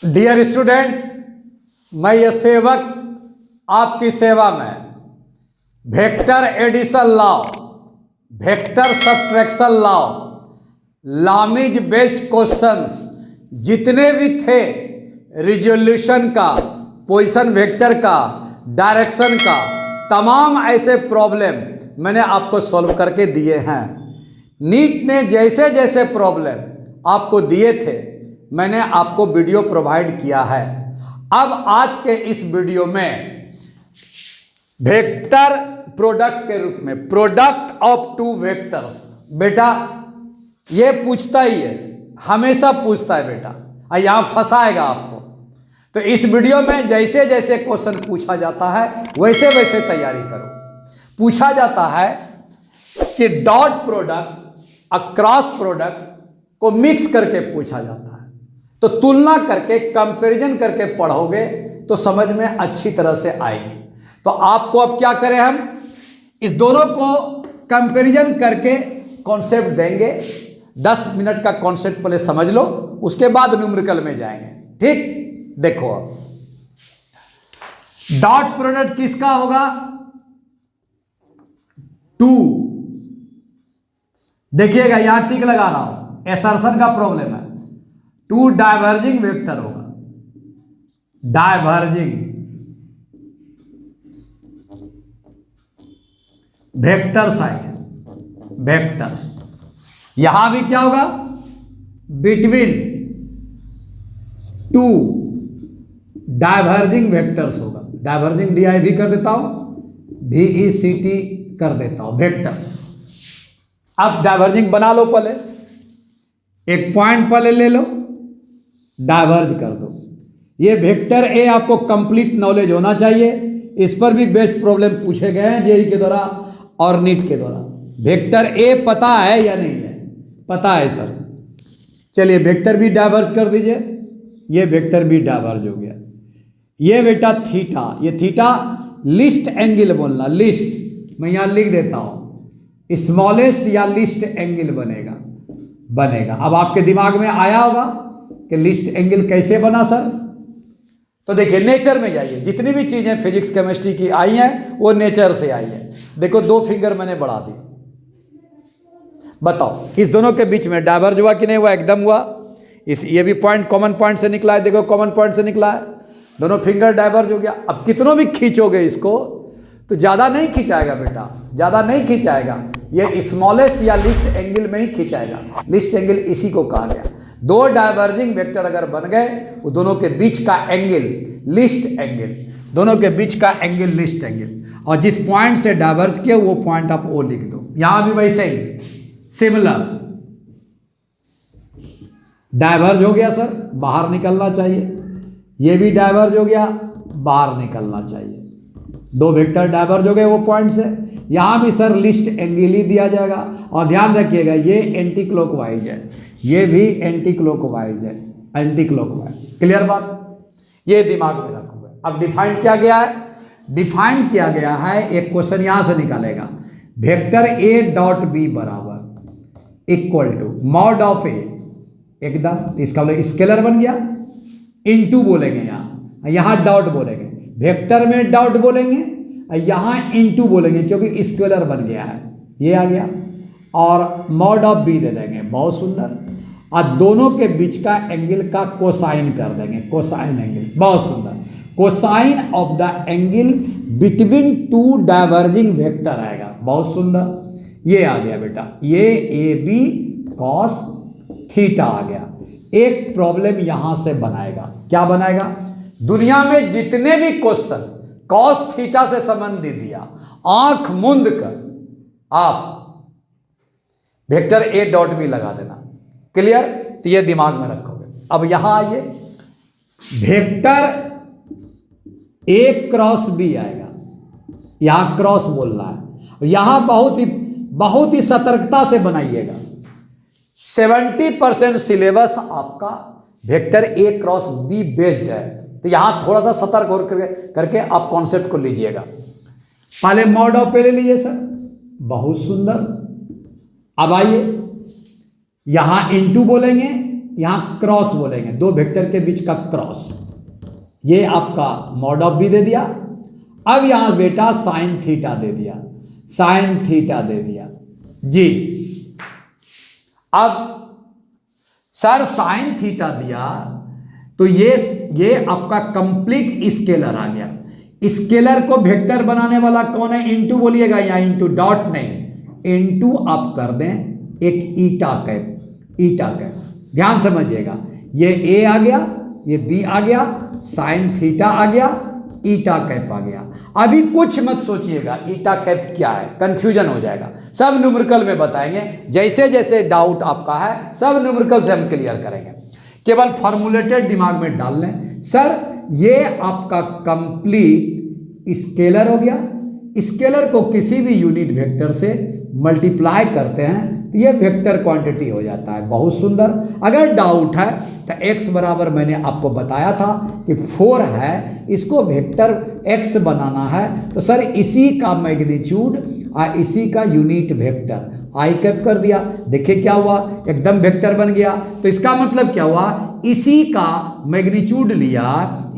Dear student, मैं ये सेवक आपकी सेवा में vector addition law, vector subtraction law, Lami's based questions जितने भी थे, रिजोल्यूशन का, पोजीशन वेक्टर का, डायरेक्शन का, तमाम ऐसे प्रॉब्लम मैंने आपको सॉल्व करके दिए हैं। नीट ने जैसे जैसे प्रॉब्लम आपको दिए थे मैंने आपको वीडियो प्रोवाइड किया है। अब आज के इस वीडियो में वेक्टर प्रोडक्ट के रूप में, प्रोडक्ट ऑफ टू वेक्टर्स, बेटा ये पूछता ही है, हमेशा पूछता है बेटा, और यहां फंसाएगा आपको। तो इस वीडियो में जैसे जैसे क्वेश्चन पूछा जाता है वैसे वैसे तैयारी करो। पूछा जाता है कि डॉट प्रोडक्ट अक्रॉस प्रोडक्ट को मिक्स करके पूछा जाता है, तो तुलना करके, कंपैरिजन करके पढ़ोगे तो समझ में अच्छी तरह से आएगी। तो आपको अब क्या करें, हम इस दोनों को कंपैरिजन करके कॉन्सेप्ट देंगे। 10 मिनट का कॉन्सेप्ट पहले समझ लो, उसके बाद न्यूमेरिकल में जाएंगे। ठीक, देखो अब डॉट प्रोडक्ट किसका होगा? 2। देखिएगा यहां टिक लगा रहा हूं, एसर्शन का प्रॉब्लम है। 2 डाइवर्जिंग वेक्टर होगा, डाइवर्जिंग वेक्टर्स आएंगे, वेक्टर्स। यहां भी क्या होगा? बिटवीन 2 डाइवर्जिंग वेक्टर्स होगा। डाइवर्जिंग DI भी कर देता हूं, VECT कर देता हूं, वेक्टर्स। अब डाइवर्जिंग बना लो, पहले एक पॉइंट पहले ले लो, डाइवर्ज कर दो। ये वेक्टर ए आपको कंप्लीट नॉलेज होना चाहिए। इस पर भी बेस्ट प्रॉब्लम पूछे गए हैं जेईई के द्वारा और नीट के द्वारा। वेक्टर ए पता है या नहीं है? पता है सर। चलिए वेक्टर भी डाइवर्ज कर दीजिए। ये वेक्टर भी डाइवर्ज हो गया। ये बेटा थीटा, ये थीटा लिस्ट एंगल बोलना, लिस्ट मैं यहां लिख देता हूं, स्मॉलेस्ट या लिस्ट एंगल बनेगा। अब आपके दिमाग में आया होगा कि लिस्ट एंगल कैसे बना सर। तो देखिए नेचर में जाइए, जितनी भी चीजें फिजिक्स केमिस्ट्री की आई हैं वो नेचर से आई है। देखो 2 फिंगर मैंने बढ़ा दी, बताओ इस दोनों के बीच में डाइवर्ज हुआ कि नहीं हुआ? एकदम हुआ। ये भी पॉइंट कॉमन पॉइंट से निकला है, देखो कॉमन पॉइंट से निकला है, दोनों फिंगर डाइवर्ज हो गया। अब कितनों भी खींचोगे इसको तो ज़्यादा नहीं खिंचाएगा बेटा, ज़्यादा नहीं खिंचाएगा, ये स्मॉलेस्ट या लिस्ट एंगल में ही खिंचाएगा। लिस्ट एंगल इसी को कहा गया। 2 डाइवर्जिंग वेक्टर अगर बन गए, वो दोनों के बीच का एंगल लिस्ट एंगल, दोनों के बीच का एंगल लिस्ट एंगल, और जिस पॉइंट से डाइवर्ज किया वो पॉइंट आप ओ लिख दो। यहां भी वैसे ही सिमिलर, डाइवर्ज हो गया सर, बाहर निकलना चाहिए। ये भी डाइवर्ज हो गया, बाहर निकलना चाहिए। 2 वेक्टर डाइवर्ज हो गए वो पॉइंट से। यहां भी सर लिस्ट एंगल ही दिया जाएगा। और ध्यान रखिएगा ये एंटी क्लॉकवाइज है, ये भी एंटी क्लॉकवाइज है, एंटी क्लॉकवाइज। क्लियर बात? ये दिमाग में रखोगे। अब डिफाइन किया गया है, डिफाइन किया गया है, एक क्वेश्चन यहां से निकालेगा। वेक्टर ए डॉट बी बराबर इक्वल टू मॉड ऑफ ए, एकदम। तो इसका बोले स्केलर बन गया, इनटू बोलेंगे यहां डॉट बोलेंगे, वेक्टर में डॉट बोलेंगे, यहां इनटू बोलेंगे क्योंकि स्केलर बन गया है, ये आ गया। और मॉड ऑफ बी दे देंगे, बहुत सुंदर। और दोनों के बीच का एंगल का कोसाइन कर देंगे, कोसाइन एंगल, बहुत सुंदर। Cosine of the angle between 2 diverging vector आएगा, बहुत सुंदर। ये आ गया बेटा, ये AB cos थीटा आ गया। एक प्रॉब्लम यहां से बनाएगा, क्या बनाएगा? दुनिया में जितने भी क्वेश्चन कॉस थीटा से संबंधित दिया, आंख मूंद कर आप वेक्टर ए डॉट बी लगा देना। क्लियर? तो ये दिमाग में रखोगे। अब यहां आइए, वेक्टर ए क्रॉस बी आएगा, यहां क्रॉस बोलना है। यहां बहुत ही सतर्कता से बनाइएगा। 70% सिलेबस आपका vector A cross be based है, तो यहां थोड़ा सा सतर्क हो करके आप कॉन्सेप्ट को लीजिएगा। पहले मॉड ऑफ पे ले लीजिए सर, बहुत सुंदर। अब आइए, यहां इनटू बोलेंगे, यहाँ क्रॉस बोलेंगे, दो वेक्टर के बीच का क्रॉस, ये आपका मॉड ऑफ बी दे दिया। अब यहाँ बेटा साइन थीटा दे दिया, साइन थीटा दे दिया जी। अब सर साइन थीटा दिया तो ये आपका कंप्लीट स्केलर आ गया। स्केलर को वेक्टर बनाने वाला कौन है? इनटू बोलिएगा, यहाँ इनटू डॉट नहीं, इनटू आप कर दें एक ईटा कैप, ईटा कैप। ध्यान समझिएगा, ये ए आ गया, ये बी आ गया, साइन थीटा आ गया, ईटा कैप आ गया। अभी कुछ मत सोचिएगा ईटा कैप क्या है, कंफ्यूजन हो जाएगा, सब न्यूमेरिकल में बताएंगे। जैसे जैसे डाउट आपका है सब न्यूमेरिकल से हम क्लियर करेंगे, केवल फॉर्मुलेटेड दिमाग में डाल लें। सर ये आपका कंप्लीट स्केलर हो गया, स्केलर को किसी भी यूनिट वेक्टर से मल्टीप्लाई करते हैं तो ये वेक्टर क्वांटिटी हो जाता है। बहुत सुंदर। अगर डाउट है तो x बराबर मैंने आपको बताया था कि 4 है, इसको वेक्टर x बनाना है तो सर इसी का मैग्नीट्यूड और इसी का यूनिट वेक्टर आई कैप कर दिया। देखिए क्या हुआ, एकदम वेक्टर बन गया। तो इसका मतलब क्या हुआ, इसी का मैग्नीट्यूड लिया,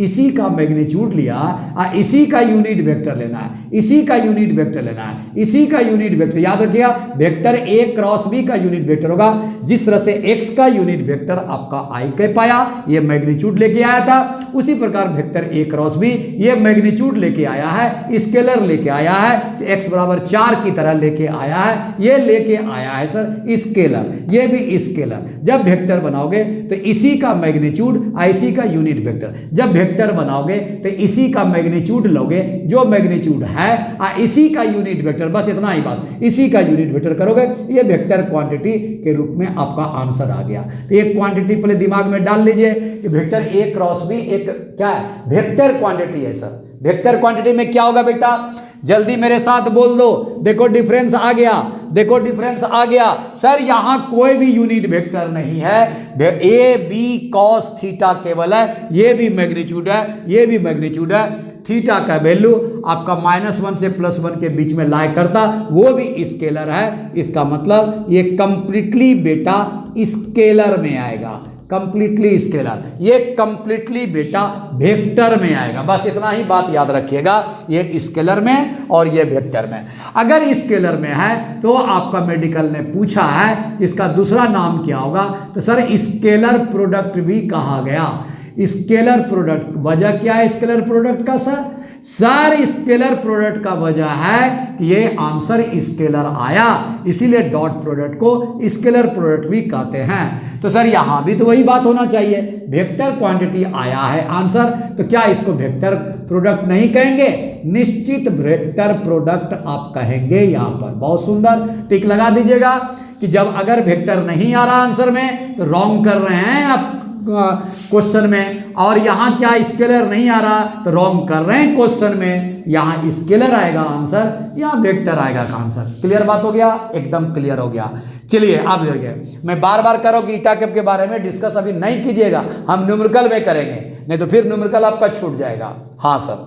इसी का मैग्नीट्यूड लिया और इसी का यूनिट वेक्टर लेना है, इसी का यूनिट वेक्टर लेना है, इसी का यूनिट वेक्टर। याद रखिएगा वेक्टर ए क्रॉस बी का यूनिट वेक्टर होगा। जिस तरह से x का यूनिट वेक्टर आपका आई कैप आया, ये मैग्नीट्यूड लेके आया था, उसी प्रकार वेक्टर ए क्रॉस बी ये मैग्नीट्यूड लेके आया है, स्केलर लेके आया है, x बराबर 4 की तरह लेके आया है, ये लेके आया है सर स्केलर, ये भी स्केलर। जब वेक्टर बनाओगे तो इसी का मैग्नीट्यूड इसी का यूनिट वेक्टर, जब वेक्टर बनाओगे तो इसी का मैग्नीट्यूड लोगे जो मैग्नीट्यूड है इसी का यूनिट वेक्टर, बस इतना ही बात, इसी का यूनिट वेक्टर करोगे, ये वेक्टर क्वांटिटी के रूप में आपका आंसर आ गया। तो एक क्वांटिटी पहले दिमाग में डाल लीजिए कि वेक्टर ए क्रॉस बी एक क्या है, वेक्टर क्वांटिटी है सर। वेक्टर क्वांटिटी में क्या होगा बेटा, जल्दी मेरे साथ बोल दो। देखो डिफरेंस आ गया, देखो डिफरेंस आ गया। सर यहां कोई भी यूनिट वेक्टर नहीं है, ए बी कॉस थीटा केवल है, ये भी मैग्नीट्यूड है, ये भी मैग्नीट्यूड है। थीटा का वैल्यू आपका -1 से +1 के बीच में लाई करता, वो भी स्केलर है। इसका मतलब ये कंप्लीटली बेटा स्केलर में आएगा, कंप्लीटली स्केलर, ये कंप्लीटली बेटा वेक्टर में आएगा। बस इतना ही बात याद रखिएगा, ये स्केलर में और ये वेक्टर में। अगर स्केलर में है तो आपका मेडिकल ने पूछा है इसका दूसरा नाम क्या होगा, तो सर स्केलर प्रोडक्ट भी कहा गया। स्केलर प्रोडक्ट, वजह क्या है स्केलर प्रोडक्ट का सर? सर स्केलर प्रोडक्ट का वजह है कि ये आंसर स्केलर आया, इसीलिए डॉट प्रोडक्ट को स्केलर प्रोडक्ट भी कहते हैं। तो सर यहां भी तो वही बात होना चाहिए, वेक्टर क्वांटिटी आया है आंसर, तो क्या इसको वेक्टर प्रोडक्ट नहीं कहेंगे? निश्चित वेक्टर प्रोडक्ट आप कहेंगे यहां पर। बहुत सुंदर, टिक लगा दीजिएगा कि जब अगर वेक्टर नहीं आ रहा आंसर में तो रॉन्ग कर रहे हैं आप क्वेश्चन में, और यहाँ क्या स्केलर नहीं आ रहा तो रॉन्ग कर रहे हैं क्वेश्चन में। यहाँ स्केलर आएगा आंसर, यहाँ वेक्टर आएगा का आंसर। क्लियर बात हो गया, एकदम क्लियर हो गया। चलिए अब देखिए, मैं बार बार करो कि ईटा कैप के बारे में डिस्कस अभी नहीं कीजिएगा, हम न्यूमेरिकल में करेंगे, नहीं तो फिर न्यूमेरिकल आपका छूट जाएगा। हाँ सर,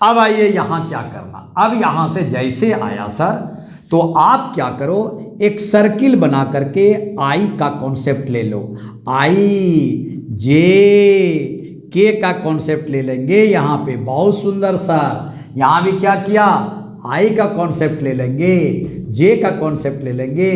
अब आइए यहाँ क्या करना। अब यहाँ से जैसे आया सर तो आप क्या करो, एक सर्किल बना करके आई का कॉन्सेप्ट ले लो, आई जे के का कॉन्सेप्ट ले लेंगे यहाँ पे। बहुत सुंदर सर, यहाँ भी क्या किया, आई का कॉन्सेप्ट ले लेंगे, जे का कॉन्सेप्ट ले लेंगे,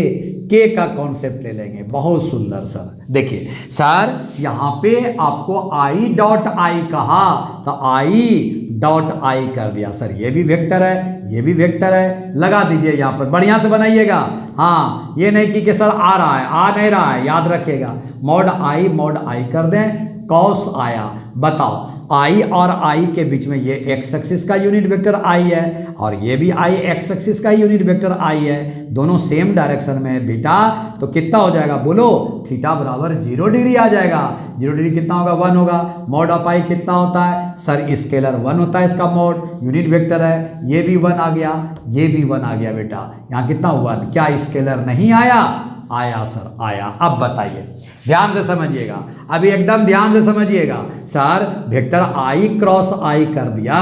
के का कॉन्सेप्ट ले लेंगे। बहुत सुंदर सर। देखिए सर यहाँ पे आपको आई डॉट आई कहा तो आई डॉट आई कर दिया सर, ये भी वेक्टर है, ये भी वेक्टर है, लगा दीजिए यहाँ पर, बढ़िया से बनाइएगा। हाँ, ये नहीं कि सर आ रहा है, आ नहीं रहा है, याद रखिएगा। मॉड आई कर दें, कॉस आया। बताओ आई और आई के बीच में ये एक्स एक्सिस का यूनिट वेक्टर आई है और ये भी आई एक्स एक्सिस का यूनिट वेक्टर आई है, दोनों सेम डायरेक्शन में है बेटा, तो कितना हो जाएगा बोलो, थीटा बराबर 0 डिग्री आ जाएगा। 0 डिग्री कितना होगा, 1 होगा। मॉड ऑफ आई कितना होता है सर, स्केलर 1 होता है इसका मॉड, यूनिट वेक्टर है, ये भी 1 आ गया, ये भी 1 आ गया बेटा। यहाँ कितना हुआ, क्या स्केलर नहीं आया? आया सर, आया। अब बताइए, ध्यान से समझिएगा, अभी एकदम ध्यान से समझिएगा। सर वेक्टर आई क्रॉस आई कर दिया,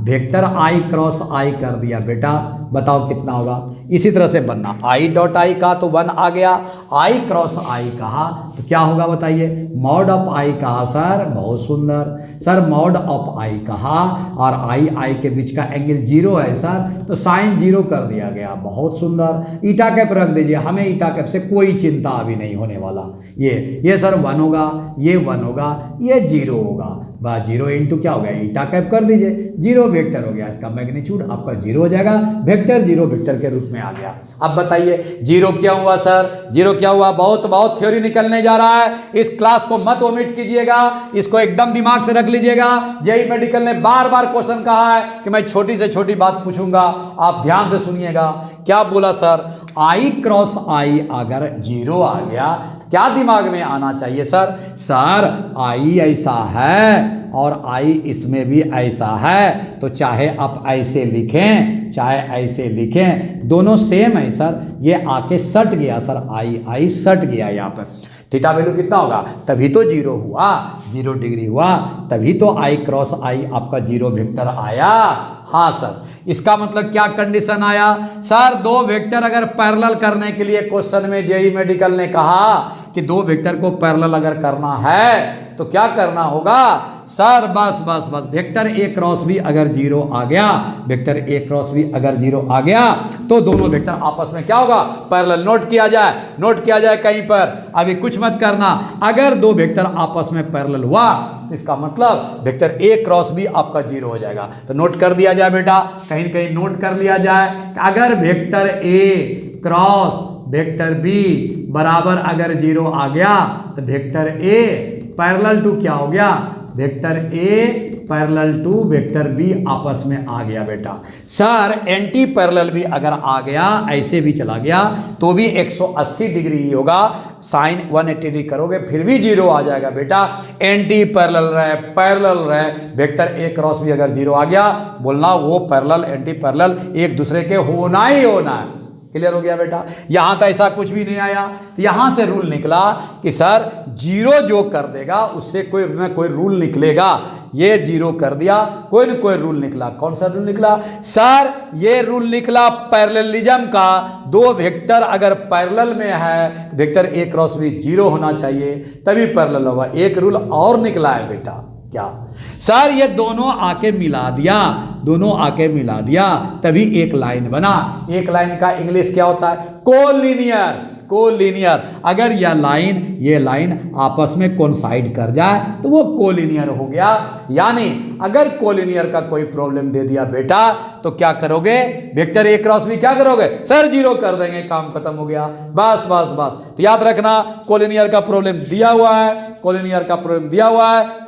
वेक्टर आई क्रॉस आई कर दिया बेटा, बताओ कितना होगा। इसी तरह से बनना, आई डॉट आई का तो 1 आ गया, आई क्रॉस आई कहा तो क्या होगा बताइए, मॉड ऑफ आई कहा सर, बहुत सुंदर सर, मॉड ऑफ आई कहा और आई आई के बीच का एंगल 0 है सर, तो साइन 0 कर दिया गया, बहुत सुंदर। ईटा कैप रख दीजिए, हमें ईटा कैप से कोई चिंता अभी नहीं होने वाला। ये सर 1 होगा, ये 1 होगा, ये 0 होगा, बस 0 इंटू क्या हो गया, ईटा कैप कर दीजिए, 0 वेक्टर हो गया, इसका मैग्नीट्यूड आपका 0 हो जाएगा, वेक्टर 0 वेक्टर के रूप में आ गया। अब बताइए 0 क्या हुआ सर, 0 क्या हुआ, बहुत बहुत थ्योरी निकलने जा रहा है, इस क्लास को मत ओमिट कीजिएगा, इसको एकदम दिमाग से रख लीजिएगा। जेईई मेडिकल ने बार बार क्वेश्चन कहा है कि मैं छोटी से छोटी बात पूछूंगा, आप ध्यान से सुनिएगा। क्या बोला सर, आई क्रॉस आई अगर 0 आ गया, क्या दिमाग में आना चाहिए सर आई ऐसा है और आई इसमें भी ऐसा है, तो चाहे आप ऐसे लिखें चाहे ऐसे लिखें, दोनों सेम है सर। ये आके सट गया सर, आई सट गया यहाँ पर। थीटा वैल्यू कितना होगा, तभी तो 0 हुआ, 0 डिग्री हुआ, तभी तो आई क्रॉस आई आपका 0 वेक्टर आया। हाँ सर, इसका मतलब क्या कंडीशन आया सर, 2 वेक्टर अगर पैरेलल करने के लिए क्वेश्चन में जेईई मेडिकल ने कहा कि 2 वेक्टर को पैरेलल अगर करना है तो क्या करना होगा सर, बस वेक्टर ए क्रॉस भी अगर 0 आ गया, वेक्टर ए क्रॉस भी अगर 0 आ गया तो दोनों वेक्टर आपस में क्या होगा, पैरेलल। नोट किया जाए कहीं पर, अभी कुछ मत करना। अगर 2 वेक्टर आपस में पैरेलल हुआ तो इसका मतलब वेक्टर ए क्रॉस भी आपका 0 हो जाएगा। तो नोट कर दिया जाए बेटा, कहीं कहीं नोट कर लिया जाए कि अगर vector A cross vector B बराबर अगर 0 आ गया तो वेक्टर ए पैरेलल टू क्या हो गया, vector A parallel to vector B आपस में आ गया बेटा। सर एंटी पैरेलल भी अगर आ गया, ऐसे भी चला गया तो भी 180 डिग्री ही होगा, साइन 180 डिग्री करोगे फिर भी 0 आ जाएगा बेटा। एंटी पैरेलल रहे पैरेलल रहे, वेक्टर ए क्रॉस भी अगर 0 आ गया, बोलना वो पैरेलल एंटी पैरेलल एक दूसरे के होना ही होना है। क्लियर हो गया बेटा। यहां तो ऐसा कुछ भी नहीं आया, यहां से रूल निकला कि सर 0 जो कर देगा उससे कोई ना कोई रूल निकलेगा। ये 0 कर दिया, कोई ना कोई रूल निकला। कौन सा रूल निकला सर, ये रूल निकला पैरेललिज्म का। 2 वेक्टर अगर पैरेलल में है तो वेक्टर ए क्रॉस भी 0 होना चाहिए, तभी पैरेलल होगा। एक रूल और निकला है बेटा, क्या सर, ये दोनों आके मिला दिया तभी एक लाइन बना। एक लाइन का इंग्लिश क्या होता है, कोलिनियर। अगर ये लाइन आपस में कोइंसाइड कर जाए तो वो कोलिनियर हो गया। यानी अगर कोलिनियर का कोई प्रॉब्लम दे दिया बेटा तो क्या करोगे, वेक्टर ए क्रॉस भी क्या करोगे सर 0 कर देंगे, काम खत्म हो गया। बस तो याद रखना, कोलिनियर का प्रॉब्लम दिया हुआ है,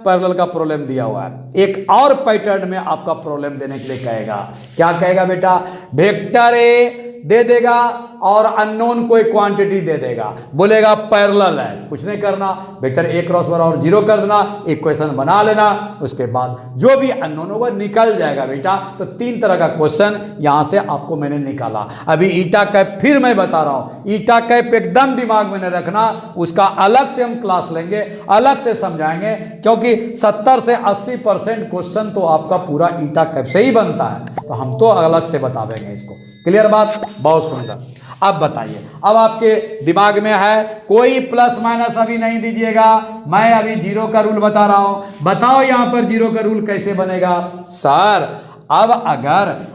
पैरेलल का प्रॉब्लम दिया हुआ है। एक और पैटर्न में आपका प्रॉब्लम देने के लिए कहेगा, क्या कहेगा बेटा, वेक्टर ए दे देगा और अननोन कोई क्वांटिटी दे देगा, बोलेगा पैरेलल है, कुछ नहीं करना, वेक्टर ए क्रॉस बराबर 0 कर देना, इक्वेशन बना लेना, उसके बाद जो भी अननोन होगा निकल जाएगा बेटा। तो 3 तरह का क्वेश्चन यहां से आपको मैंने निकाला। अभी ईटा कैप फिर मैं बता रहा हूं, ईटा कैप एकदम दिमाग में न रखना, उसका अलग से हम क्लास लेंगे, अलग से समझाएंगे, क्योंकि 70 से 80% क्वेश्चन तो आपका पूरा ईटा कैप से ही बनता है, तो हम तो अलग से बता देंगे इसको। क्लियर बात, बहुत सुंदर। अब बताइए, अब आपके दिमाग में है, कोई प्लस माइनस अभी नहीं दीजिएगा, मैं अभी 0 का रूल बता रहा हूं। बताओ यहां पर 0 का रूल कैसे बनेगा सर। अब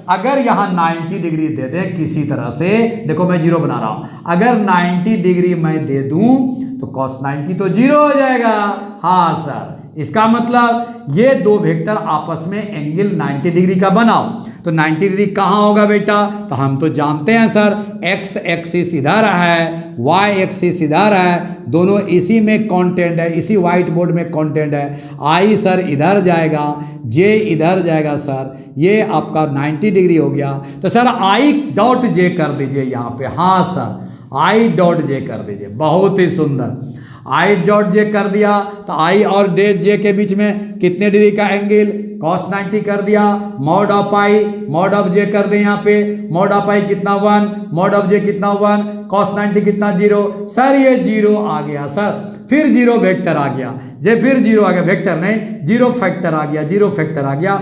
अगर यहां 90 डिग्री दे दे किसी तरह से, देखो मैं 0 बना रहा हूं, अगर 90 डिग्री मैं दे दूं तो cos 90 तो 0 हो जाएगा। हाँ सर, इसका मतलब ये 2 वेक्टर आपस में एंगल 90 डिग्री का बनाओ, तो 90 डिग्री कहाँ होगा बेटा, तो हम तो जानते हैं सर, x एक्सिस इधर है, y एक्सिस इधर है, दोनों इसी में कंटेंट है, इसी व्हाइट बोर्ड में कंटेंट है। I सर इधर जाएगा, J इधर जाएगा सर, ये आपका 90 डिग्री हो गया। तो सर I डॉट J कर दीजिए यहाँ पे। हाँ सर, I डॉट J कर दीजिए, बहुत ही सुंदर। आई डॉट जे कर दिया तो आई और जे के बीच में कितने डिग्री का एंगल, cos 90 कर दिया। Mod of I, mod of J कर दे यहाँ पे, मॉड ऑफ आई कितना 1, मॉड ऑफ जे कितना 1, cos 90 कितना 0। सर ये 0 आ गया सर, फिर 0 वेक्टर आ गया, जे फिर 0 आ गया, वेक्टर नहीं 0 फैक्टर आ गया, 0 फैक्टर आ गया।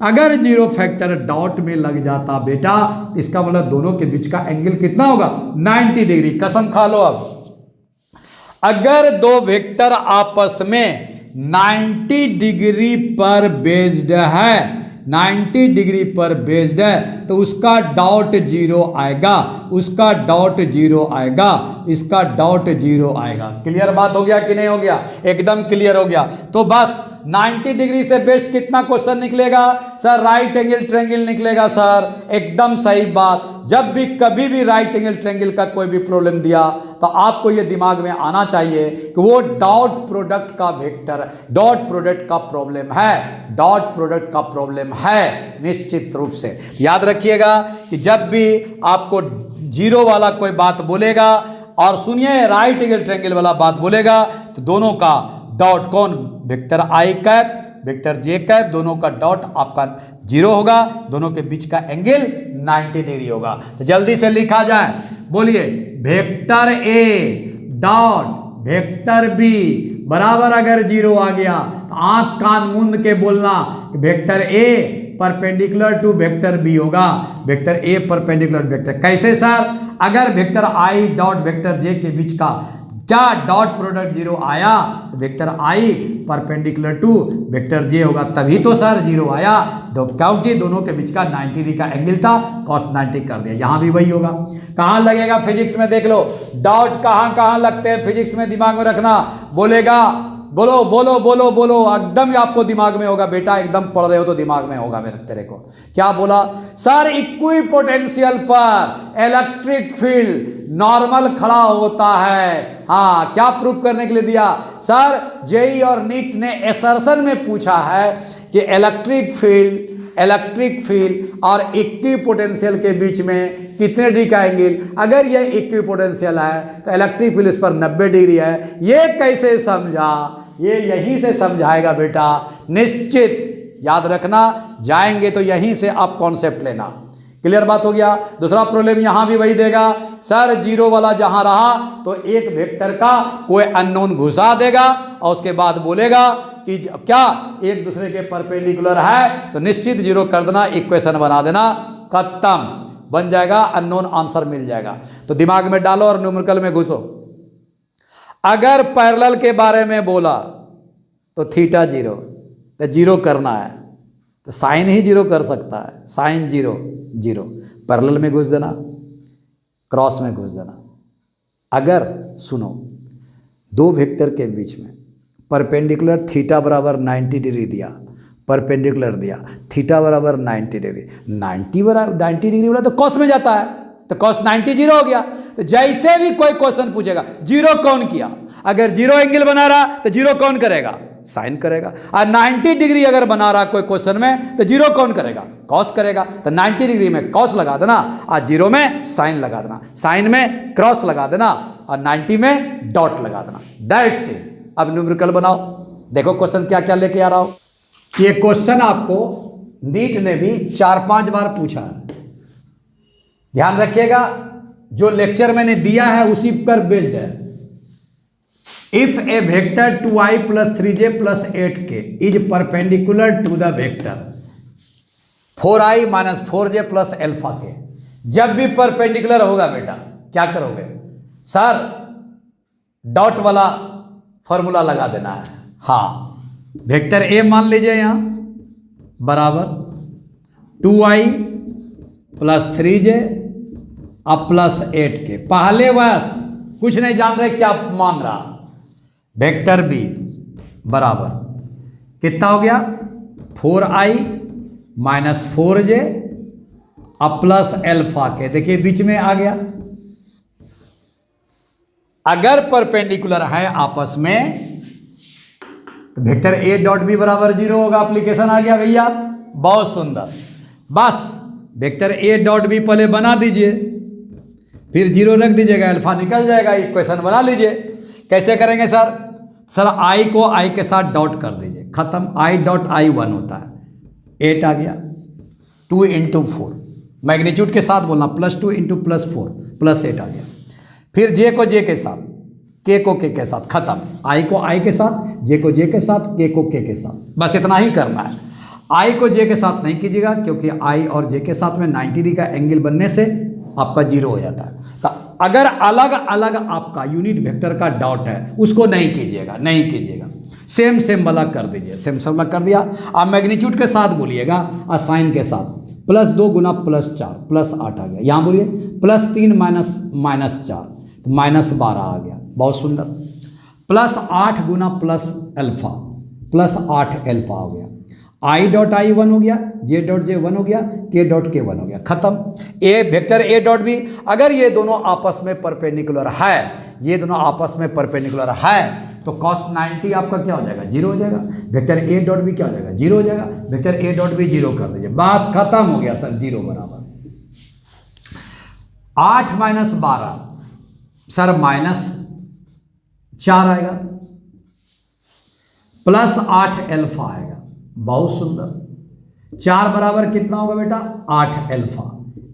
अगर 0 फैक्टर डॉट में लग जाता बेटा, इसका मतलब दोनों के बीच का एंगल कितना होगा 90 डिग्री। कसम खा लो, अब अगर दो वेक्टर आपस में 90 डिग्री पर बेस्ड है, 90 डिग्री पर बेस्ड है, तो उसका डॉट जीरो आएगा, उसका डॉट जीरो आएगा, इसका डॉट जीरो आएगा। क्लियर बात हो गया कि नहीं हो गया? एकदम क्लियर हो गया। तो बस 90 डिग्री से बेस्ड कितना क्वेश्चन निकलेगा सर? राइट एंगल ट्रायंगल निकलेगा सर। एकदम सही बात। जब भी कभी भी राइट एंगल ट्रायंगल का कोई भी प्रॉब्लम दिया तो आपको ये दिमाग में आना चाहिए कि वो डॉट प्रोडक्ट का वेक्टर, डॉट प्रोडक्ट का प्रॉब्लम है, डॉट प्रोडक्ट का प्रॉब्लम है निश्चित रूप से। याद रखिएगा कि जब भी आपको जीरो वाला कोई बात बोलेगा और सुनिए राइट एंगल ट्रायंगल वाला बात बोलेगा तो दोनों का डॉट कौन, वेक्टर आई कैप वेक्टर जे कैप, दोनों का डॉट आपका जीरो होगा, दोनों के बीच का एंगल 90 डिग्री होगा। तो जल्दी से लिखा जाए, बोलिए vector A dot vector B बराबर अगर जीरो आ गया तो आंख कान मूंद के बोलना vector A perpendicular to vector B होगा, वेक्टर ए परपेंडिकुलर वेक्टर। कैसे सर? अगर vector I dot vector J के बीच का क्या डॉट प्रोडक्ट जीरो आया तो vector I perpendicular to vector J होगा, तभी तो सर जीरो आया। तो क्योंकि दोनों के बीच का 90 डिग्री का एंगल था, cos 90 कर दिया। यहां भी वही होगा। कहां लगेगा फिजिक्स में? देख लो डॉट कहां कहां लगते हैं फिजिक्स में, दिमाग में रखना। बोलेगा बोलो बोलो बोलो बोलो, एकदम आपको दिमाग में होगा बेटा, एकदम पढ़ रहे हो तो दिमाग में होगा मेरे तेरे को। क्या बोला सर? इक्वी पोटेंशियल पर इलेक्ट्रिक फील्ड नॉर्मल खड़ा होता है। हाँ, क्या प्रूफ करने के लिए दिया सर? जेई और नीट ने एसर्शन में पूछा है कि इलेक्ट्रिक फील्ड और इक्वी पोटेंशियल के बीच में कितने डिग्री का एंगल, अगर ये इक्वी पोटेंशियल है तो इलेक्ट्रिक फील्ड इस पर 90 डिग्री है। ये कैसे समझा? ये यहीं से समझाएगा बेटा, निश्चित याद रखना। जाएंगे तो यहीं से आप कॉन्सेप्ट लेना। क्लियर बात हो गया? दूसरा प्रॉब्लम यहां भी वही देगा सर, जीरो वाला जहां रहा तो एक वेक्टर का कोई अननोन घुसा देगा और उसके बाद बोलेगा कि क्या एक दूसरे के परपेंडिकुलर है, तो निश्चित जीरो कर देना, इक्वेशन बना देना, खत्म, बन जाएगा, अननोन आंसर मिल जाएगा। तो दिमाग में डालो और न्यूमेरिकल में घुसो। अगर पैरेलल के बारे में बोला तो थीटा जीरो, तो जीरो करना है तो साइन ही जीरो कर सकता है, साइन जीरो जीरो, पैरेलल में घुस देना, क्रॉस में घुस देना। अगर सुनो दो वेक्टर के बीच में परपेंडिकुलर थीटा बराबर 90 डिग्री दिया, परपेंडिकुलर दिया थीटा बराबर 90 डिग्री, 90 डिग्री बोला तो कॉस में जाता है, तो कॉस 90 जीरो हो गया। तो जैसे भी कोई क्वेश्चन पूछेगा जीरो कौन किया, अगर जीरो एंगल बना रहा तो जीरो कौन करेगा? साइन करेगा। और 90 डिग्री अगर बना रहा कोई क्वेश्चन में तो जीरो कौन करेगा? कॉस करेगा। तो 90 डिग्री में कॉस लगा देना और जीरो में साइन लगा देना, साइन में क्रॉस लगा देना और 90 में डॉट लगा देना। That's it. अब न्यूमेरिकल बनाओ। देखो क्वेश्चन क्या क्या लेके आ रहा हो। ये क्वेश्चन आपको नीट ने भी 4-5 बार पूछा है, ध्यान रखिएगा। जो लेक्चर मैंने दिया है उसी पर बेस्ड है। If A vector 2i + 3j + 8k is perpendicular to the vector 4i - 4j + α k, जब भी परपेंडिकुलर होगा बेटा क्या करोगे सर? डॉट वाला फॉर्मूला लगा देना है। हाँ, वेक्टर ए मान लीजिए यहाँ बराबर 2i + 3j + 8k। पहले बस कुछ नहीं जान रहे क्या मांग रहा। वेक्टर बी बराबर कितना हो गया? 4i - 4j + α k। देखिए बीच में आ गया। अगर परपेंडिकुलर है आपस में तो वेक्टर ए डॉट बी बराबर जीरो होगा। एप्लीकेशन आ गया भैया, बहुत सुंदर। बस वेक्टर ए डॉट बी पहले बना दीजिए, फिर जीरो रख दीजिएगा, अल्फा निकल जाएगा। इक्वेशन बना लीजिए। कैसे करेंगे सर? सर आई को आई के साथ डॉट कर दीजिए, खत्म। आई डॉट आई 1 होता है, 8 आ गया। 2 × 4 मैग्नीट्यूड के साथ बोलना, +2 × +4 +8 आ गया। फिर जे को जे के साथ, के को के साथ, खत्म। आई को आई के साथ, जे को जे के साथ, के को के साथ, बस इतना ही करना है। आई को जे के साथ नहीं कीजिएगा क्योंकि आई और जे के साथ में 90 डिग्री का एंगल बनने से आपका जीरो हो जाता है। तो अगर अलग अलग आपका यूनिट वेक्टर का डॉट है उसको नहीं कीजिएगा, नहीं कीजिएगा, सेम सेम वाला कर दीजिए। सेम सेम वाला कर दिया। आप मैग्नीट्यूड के साथ बोलिएगा और साइन के साथ। +2 गुना +4 +8 आ गया। यहाँ बोलिए +3 -4 तो -12 आ गया। बहुत सुंदर। +8 गुना +α +8 अल्फा हो गया। I.I 1 हो गया, J.J 1 हो गया, K.K 1 हो गया। खत्म। ए वेक्टर A डॉट बी, अगर ये दोनों आपस में परपेंडिकुलर है, ये दोनों आपस में परपेंडिकुलर है तो cos 90 आपका क्या हो जाएगा? 0 हो जाएगा। वेक्टर A डॉट बी क्या हो जाएगा? 0 हो जाएगा। वेक्टर A डॉट बी 0 कर दीजिए, बस खत्म हो गया सर। 0 बराबर 8 - 12 सर -4 आएगा, +8 अल्फा आएगा। बहुत सुंदर। 4 बराबर कितना होगा बेटा? 8 अल्फा।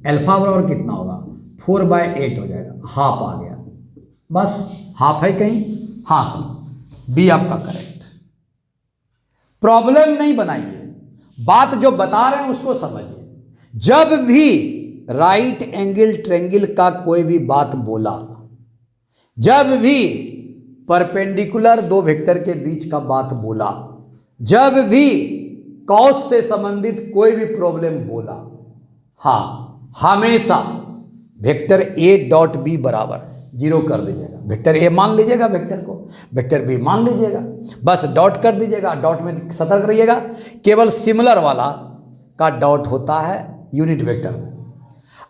अल्फा बराबर कितना होगा? 4/8 हो जाएगा। हाफ आ गया, बस हाफ है कहीं? हाँ सर, बी आपका करेक्ट। प्रॉब्लम नहीं बनाइए, बात जो बता रहे हैं उसको समझिए। जब भी राइट एंगल ट्रायंगल का कोई भी बात बोला, जब भी परपेंडिकुलर दो वेक्टर के बीच का बात बोला, जब भी कॉस से संबंधित कोई भी प्रॉब्लम बोला, हाँ हमेशा वेक्टर ए डॉट बी बराबर 0 कर दीजिएगा। वेक्टर ए मान लीजिएगा, वेक्टर को वेक्टर बी मान लीजिएगा, बस डॉट कर दीजिएगा। डॉट में सतर्क रहिएगा, केवल सिमिलर वाला का डॉट होता है यूनिट वेक्टर में।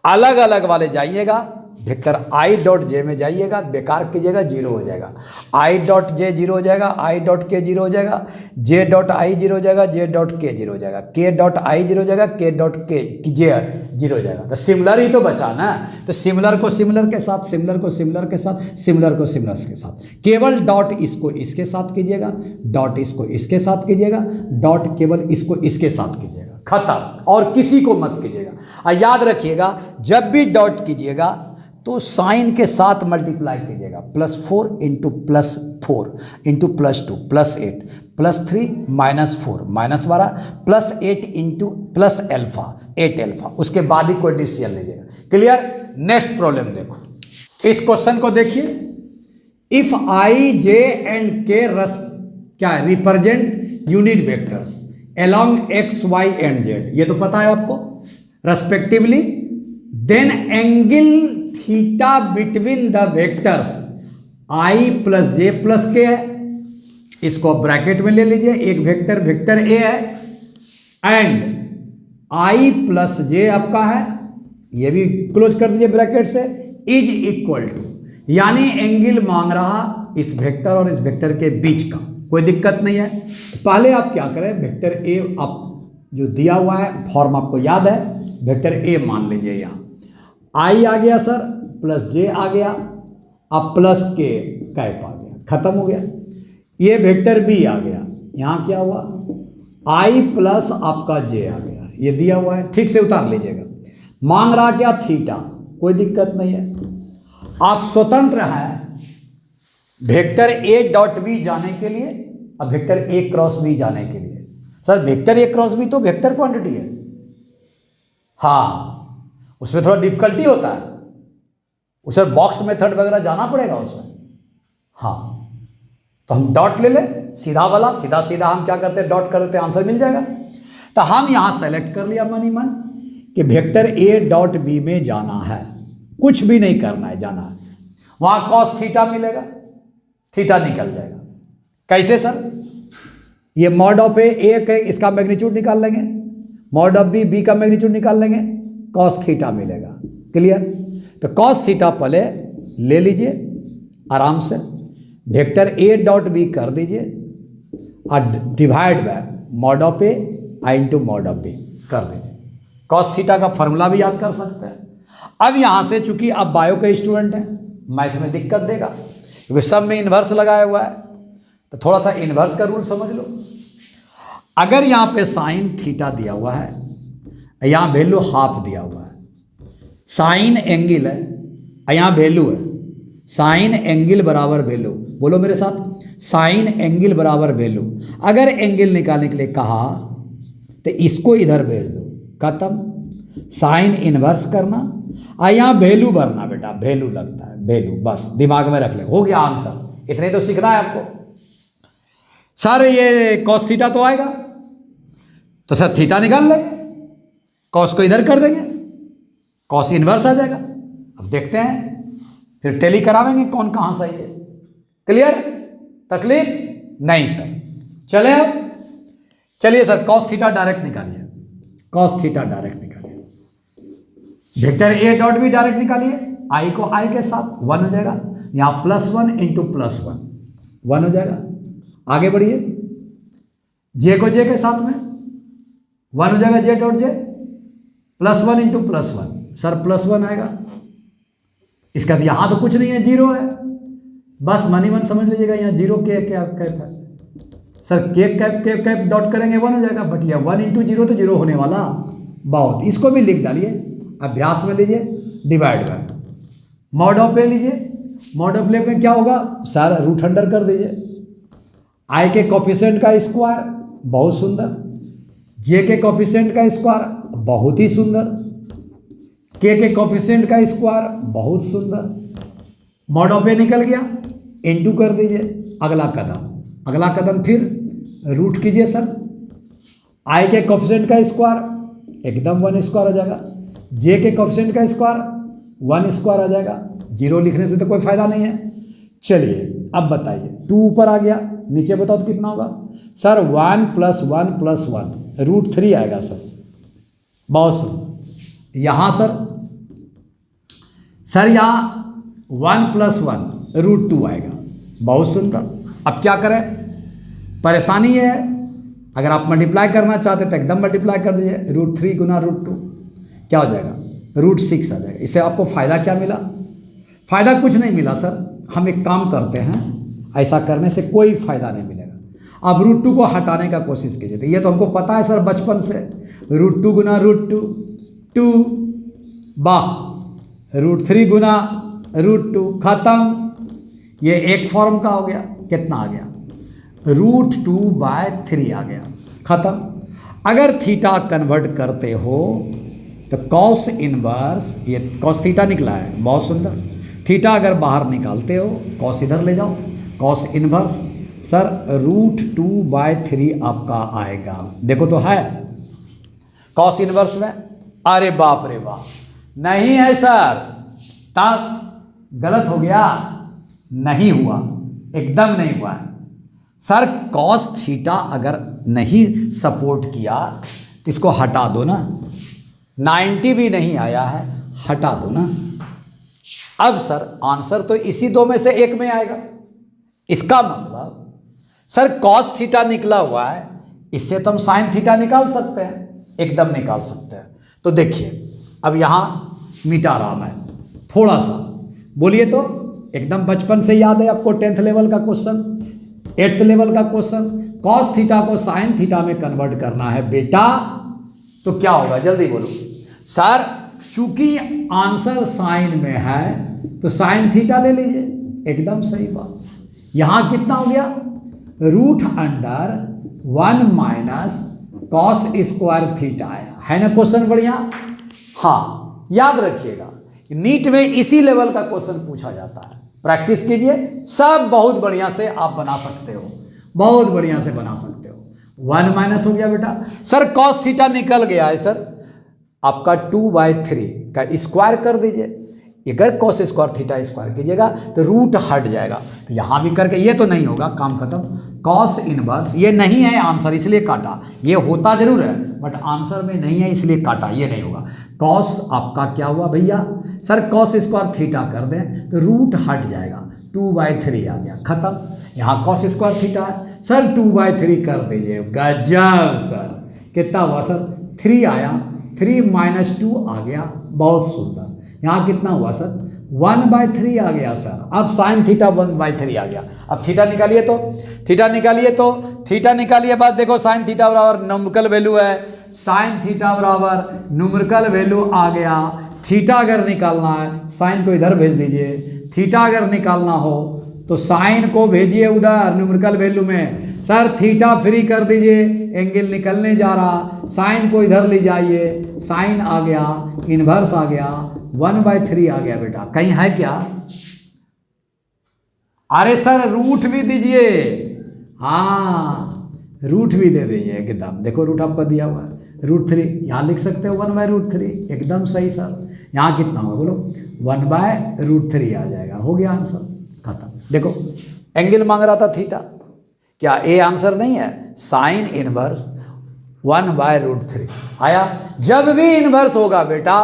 अलग अलग वाले जाइएगा, वेक्टर आई डॉट जे में जाइएगा, बेकार कीजिएगा, 0 हो जाएगा। आई डॉट जे 0 हो जाएगा, आई डॉट के 0 हो जाएगा, जे डॉट आई 0 हो जाएगा, जे डॉट के 0 हो जाएगा, के डॉट आई 0 हो जाएगा, के डॉट के जे 0 हो जाएगा। तो सिमिलर ही तो बचा ना, तो सिमिलर को सिमिलर के साथ, सिमिलर को सिमिलर के साथ, सिमिलर को सिमिलर के साथ। केवल डॉट इसको इसके साथ कीजिएगा, डॉट इसको इसके साथ कीजिएगा, डॉट केवल इसको इसके साथ कीजिएगा, खत्म। और किसी को मत कीजिएगा। और याद रखिएगा, जब भी डॉट कीजिएगा तो साइन के साथ मल्टीप्लाई कीजिएगा। +4 × +4 × +2 +8 +3 -4 -12 +8 × +α 8 अल्फा। उसके बाद ही कोई डिसीजन लीजिएगा। क्लियर? नेक्स्ट प्रॉब्लम देखो, इस क्वेश्चन को देखिए। If I, J and K क्या है? Represent unit vectors along X, Y and Z, ये तो पता है आपको, respectively, then angle theta between the vectors I + J + K है। इसको ब्रैकेट में ले लीजिए। एक वेक्टर वेक्टर A है एंड I + J आपका है, ये भी क्लोज कर दीजिए ब्रैकेट से, इज इक्वल टू, यानी एंगल मांग रहा इस वेक्टर और इस वेक्टर के बीच का। कोई दिक्कत नहीं है। पहले आप क्या करें, वेक्टर A आप जो दिया हुआ है फॉर्म आपको याद है, वेक्टर A मान लीजिए। यहाँ I आ गया सर, + J आ गया, अब +K कैप आ गया, खत्म हो गया। ये वेक्टर B आ गया, यहाँ क्या हुआ? I + आपका J आ गया, ये दिया हुआ है, ठीक से उतार लीजिएगा। मांग रहा क्या? थीटा। कोई दिक्कत नहीं है, आप स्वतंत्र हैं वेक्टर A डॉट B जाने के लिए और वेक्टर A क्रॉस B जाने के लिए। Sir vector A cross B तो वेक्टर क्वांटिटी है, हाँ उसमें थोड़ा डिफिकल्टी होता है, उसे बॉक्स मेथड वगैरह जाना पड़ेगा उसमें। हाँ तो हम डॉट ले लें, सीधा वाला, सीधा सीधा हम क्या करते हैं, डॉट कर देते हैं, आंसर मिल जाएगा। तो हम यहाँ सेलेक्ट कर लिया मन ही मन कि वेक्टर A डॉट B में जाना है, कुछ भी नहीं करना है, जाना है। वहाँ cos थीटा मिलेगा, थीटा निकल जाएगा। कैसे सर? ये मॉड ऑफ A इसका मैग्नीट्यूड निकाल लेंगे, मॉड ऑफ B का मैग्नीट्यूड निकाल लेंगे, cos थीटा मिलेगा। क्लियर? तो cos थीटा पहले ले लीजिए आराम से, वेक्टर A डॉट B कर दीजिए और divide by mod of A × mod of B कर दीजिए। cos थीटा का फॉर्मूला भी याद कर सकते हैं। अब यहाँ से चूंकि आप बायो के स्टूडेंट हैं, मैथ में दिक्कत देगा क्योंकि सब में इन्वर्स लगाया हुआ है, तो थोड़ा सा इन्वर्स का रूल समझ लो। अगर यहाँ पे साइन थीटा दिया हुआ है, यहाँ वैल्यू हाफ दिया हुआ है, साइन एंगल है, यहाँ वैल्यू है साइन एंगल बराबर वैल्यू, बोलो मेरे साथ, साइन एंगल बराबर वैल्यू। अगर एंगल निकालने के लिए कहा तो इसको इधर भेज दो, खत्म। साइन इन्वर्स करना यहाँ वैल्यू भरना बेटा, वैल्यू लगता है, वैल्यू, बस दिमाग में रख ले, हो गया आंसर। इतने तो सीखना है आपको। सर ये कॉस थीटा तो आएगा, तो सर थीटा निकाल लेंगे, कॉस को इधर कर देंगे, कॉस इनवर्स आ जाएगा। अब देखते हैं, फिर टेली करावेंगे कौन कहाँ सही है। क्लियर? तकलीफ नहीं सर। चले अब चलिए सर, कॉस थीटा डायरेक्ट निकालिए, कॉस थीटा डायरेक्ट निकालिए, वेक्टर ए डॉट भी डायरेक्ट निकालिए, आई को आई के साथ 1 हो जाएगा, यहाँ +1 इंटू +1 1 हो जाएगा। आगे बढ़िए, जे को जे के साथ में 1 हो जाएगा, J dot J, +1 into +1 sir +1 आएगा। इसका यहाँ तो कुछ नहीं है, 0 है, बस मन ही मन समझ लीजिएगा, यहाँ 0 के कैप है सर, कैप डॉट करेंगे 1 हो जाएगा, बट यह 1 इंटू 0 तो 0 होने वाला, बहुत। इसको भी लिख डालिए, अभ्यास में लीजिए, डिवाइड बाय मॉड ऑफ ए लीजिए, मॉड ऑफ ए में क्या होगा सर, रूट अंडर कर दीजिए, आई के कोफिशिएंट का स्क्वायर, बहुत सुंदर, जे के कोफिशिएंट का स्क्वायर, बहुत ही सुंदर, के कोफिशिएंट का स्क्वायर, बहुत सुंदर, मॉड ऑफ ए निकल गया, इनटू कर दीजिए। अगला कदम फिर रूट कीजिए सर, आई के कोफिशिएंट का स्क्वायर एकदम 1 स्क्वायर हो जाएगा, जे के कोफिशिएंट का स्क्वायर 1 स्क्वायर आ जाएगा। 0 लिखने से तो कोई फायदा नहीं है। चलिए अब बताइए, 2 ऊपर आ गया, नीचे बताओ तो कितना होगा सर, 1 + 1 + 1 √3 आएगा सर, बहुत सुंदर। यहाँ सर यहाँ 1 + 1 √2 आएगा, बहुत सुंदर। अब क्या करें, परेशानी है, अगर आप मल्टीप्लाई करना चाहते तो एकदम मल्टीप्लाई कर दीजिए, √3 गुना √2 क्या हो जाएगा, √6 आ जाएगा। इससे आपको फ़ायदा क्या मिला? फ़ायदा कुछ नहीं मिला सर, हम एक काम करते हैं, ऐसा करने से कोई फ़ायदा नहीं मिलेगा। अब √2 को हटाने का कोशिश कीजिए, तो ये तो हमको पता है सर बचपन से, √2 गुना √2 2, वाह, √3 गुना √2 खत्म। ये एक फॉर्म का हो गया, कितना आ गया, √2/3 आ गया, खत्म। अगर थीटा कन्वर्ट करते हो तो कॉस इनवर्स, ये कॉस थीटा निकला है, बहुत सुंदर। थीटा अगर बाहर निकालते हो, कॉस इधर ले जाओ, कॉस इनवर्स सर √2/3 आपका आएगा। देखो तो है कॉस इनवर्स में, अरे बाप रे बाप, नहीं है सर, तब गलत हो गया, नहीं हुआ, एकदम नहीं हुआ है सर। कॉस थीटा अगर नहीं सपोर्ट किया तो इसको हटा दो ना, 90 भी नहीं आया है, हटा दो ना। अब सर आंसर तो इसी दो में से एक में आएगा। इसका मतलब सर कॉस थीटा निकला हुआ है, इससे तो हम साइन थीटा निकाल सकते हैं, एकदम निकाल सकते हैं। तो देखिए अब यहाँ मिटा रहा मैं थोड़ा सा, बोलिए तो, एकदम बचपन से याद है आपको, 10th लेवल का क्वेश्चन, 8th लेवल का क्वेश्चन, कॉस थीटा को साइन थीटा में कन्वर्ट करना है बेटा, तो क्या होगा जल्दी बोलो सर। चूंकि आंसर साइन में है तो साइन थीटा ले लीजिए, एकदम सही बात। यहाँ कितना हो गया, √1 - कॉस स्क्वायर थीटा आया है ना क्वेश्चन, बढ़िया। हाँ याद रखिएगा, नीट में इसी लेवल का क्वेश्चन पूछा जाता है, प्रैक्टिस कीजिए, सब बहुत बढ़िया से आप बना सकते हो, बहुत बढ़िया से बना सकते हो। 1 - हो गया बेटा, सर कॉस थीटा निकल गया है सर, आपका 2/3 का स्क्वायर कर दीजिए। अगर कॉस स्क्वायर थीटा स्क्वायर कीजिएगा तो रूट हट जाएगा, तो यहाँ भी करके ये तो नहीं होगा, काम खत्म। कॉस इनवर्स ये नहीं है आंसर, इसलिए काटा, ये होता जरूर है बट आंसर में नहीं है इसलिए काटा, ये नहीं होगा। कॉस आपका क्या हुआ भैया, सर कॉस स्क्वायर थीटा कर दें तो रूट हट जाएगा, 2/3 आ गया, खत्म। यहाँ कॉस स्क्वायर थीटा है सर, 2/3 कर दीजिए, गजब सर। कितना हुआ सर, 3 आया, 3 - 2 आ गया, बहुत सुंदर। यहाँ कितना हुआ सर, 1/3 आ गया सर। अब साइन थीटा 1/3 आ गया। अब थीटा निकालिए तो, थीटा निकालिए तो, थीटा निकालिए, बाद देखो साइन थीटा बराबर न्यूमेरिकल वैल्यू है, साइन थीटा बराबर न्यूमेरिकल वैल्यू आ गया। थीटा अगर निकालना है साइन को इधर भेज दीजिए, थीटा अगर निकालना हो तो साइन को भेजिए उधर न्यूमेरिकल वैल्यू में, सर थीटा फ्री कर दीजिए, एंगल निकलने जा रहा, साइन को इधर ले जाइए, साइन आ गया, इन्वर्स आ गया, 1/3 आ गया बेटा। कहीं है क्या? अरे सर रूट भी दीजिए, हाँ रूट भी दे दीजिए एकदम। देखो रूट आपका दिया हुआ है √3, यहाँ लिख सकते हो 1/√3, एकदम सही सर। यहाँ कितना होगा बोलो? 1/√3 आ जाएगा, हो गया आंसर, खत्म। देखो एंगल मांग रहा था थीटा, क्या ए आंसर नहीं है? साइन इनवर्स 1/√3 आया। जब भी इनवर्स होगा बेटा